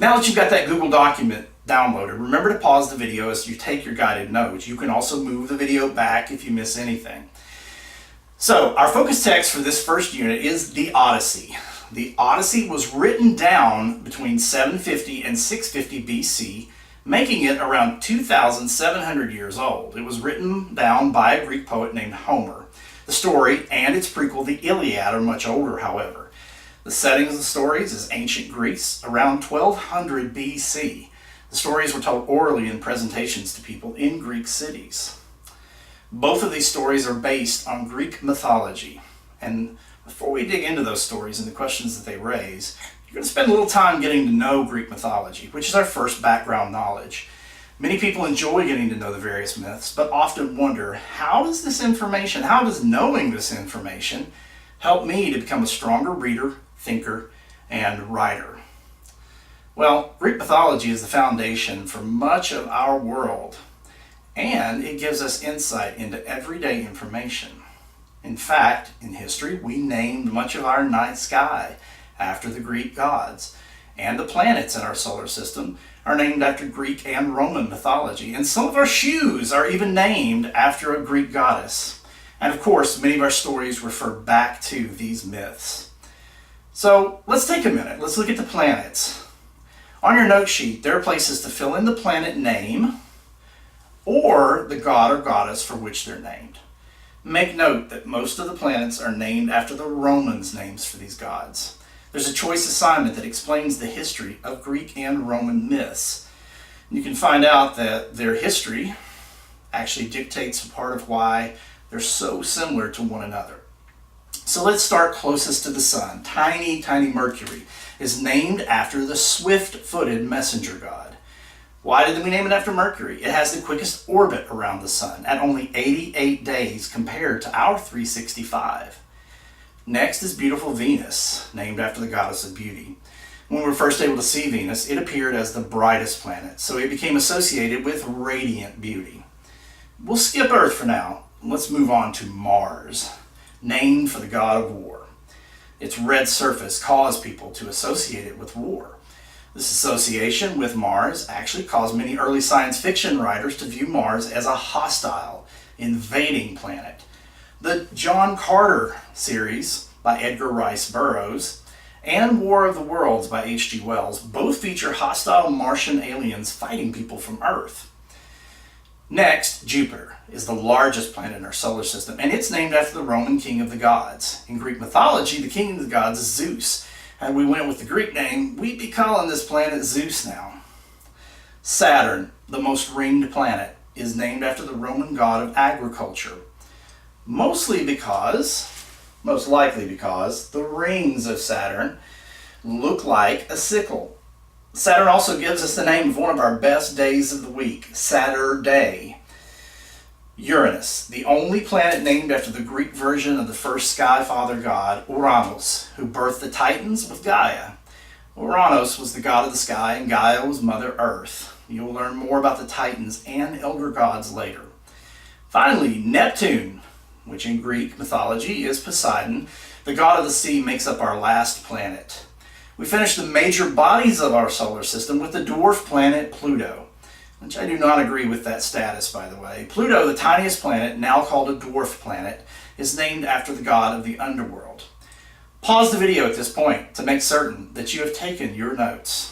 Now that you've got that Google document downloaded, remember to pause the video as you take your guided notes. You can also move the video back if you miss anything. So our focus text for this first unit is the Odyssey. The Odyssey was written down between 750 and 650 BC, making it around 2,700 years old. It was written down by a Greek poet named Homer. The story and its prequel, the Iliad, are much older, however. The setting of the stories is ancient Greece, around 1200 BC. The stories were told orally in presentations to people in Greek cities. Both of these stories are based on Greek mythology. And before we dig into those stories and the questions that they raise, you're going to spend a little time getting to know Greek mythology, which is our first background knowledge. Many people enjoy getting to know the various myths, but often wonder, how does knowing this information help me to become a stronger reader, thinker, and writer? Well, Greek mythology is the foundation for much of our world, and it gives us insight into everyday information. In fact, in history, we named much of our night sky after the Greek gods, and the planets in our solar system are named after Greek and Roman mythology, and some of our shoes are even named after a Greek goddess. And of course, many of our stories refer back to these myths. So let's take a minute. Let's look at the planets. On your note sheet, there are places to fill in the planet name or the god or goddess for which they're named. Make note that most of the planets are named after the Romans' names for these gods. There's a choice assignment that explains the history of Greek and Roman myths. You can find out that their history actually dictates a part of why they're so similar to one another. So let's start closest to the sun. Tiny Mercury is named after the swift-footed messenger god. Why did we name it after Mercury? It has the quickest orbit around the sun at only 88 days compared to our 365. Next is beautiful Venus, named after the goddess of beauty. When we were first able to see Venus, it appeared as the brightest planet, so it became associated with radiant beauty. We'll skip Earth for now. Let's move on to Mars, named for the god of war. Its red surface caused people to associate it with war. This association with Mars actually caused many early science fiction writers to view Mars as a hostile, invading planet. The John Carter series by Edgar Rice Burroughs and War of the Worlds by H.G. Wells both feature hostile Martian aliens fighting people from Earth. Next, Jupiter is the largest planet in our solar system, and it's named after the Roman king of the gods. In Greek mythology, the king of the gods is Zeus. Had we went with the Greek name, we'd be calling this planet Zeus now. Saturn, the most ringed planet, is named after the Roman god of agriculture. Most likely because the rings of Saturn look like a sickle. Saturn also gives us the name of one of our best days of the week, Saturday. Uranus, the only planet named after the Greek version of the first sky father god, Uranus, who birthed the Titans with Gaia. Uranus was the god of the sky, and Gaia was Mother Earth. You'll learn more about the Titans and elder gods later. Finally, Neptune, which in Greek mythology is Poseidon, the god of the sea, makes up our last planet. We finish the major bodies of our solar system with the dwarf planet Pluto, which I do not agree with that status, by the way. Pluto, the tiniest planet, now called a dwarf planet, is named after the god of the underworld. Pause the video at this point to make certain that you have taken your notes.